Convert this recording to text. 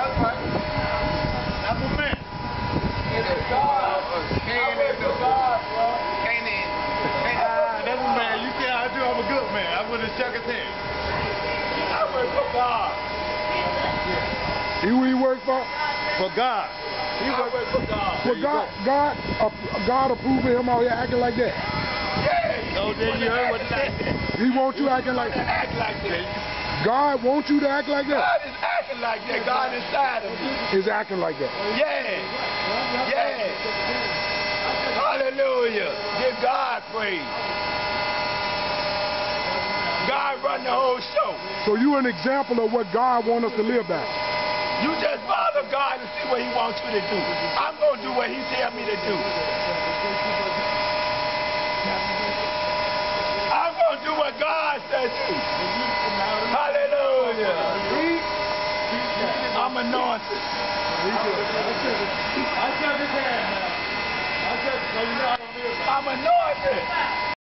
That's right. That's what man. It's God. That's what man. You see how I do? I'm a good man. I wouldn't check his hand. I work for God. Who he work for? For God. He work for God. Well, God approving him out here acting like that. Yeah. So then you heard what he said. He wants you acting like that. Act like that. God wants you to act like that. God is acting like that. God inside of you. Is acting like that. Yeah. Yeah. Hallelujah. Give God praise. God run the whole show. So you an example of what God wants us to live by. You just follow God and see what he wants you to do. I'm going to do what he tell me to do. I'm going to do what God says do. Hallelujah. I'm anointed. I'm anointed.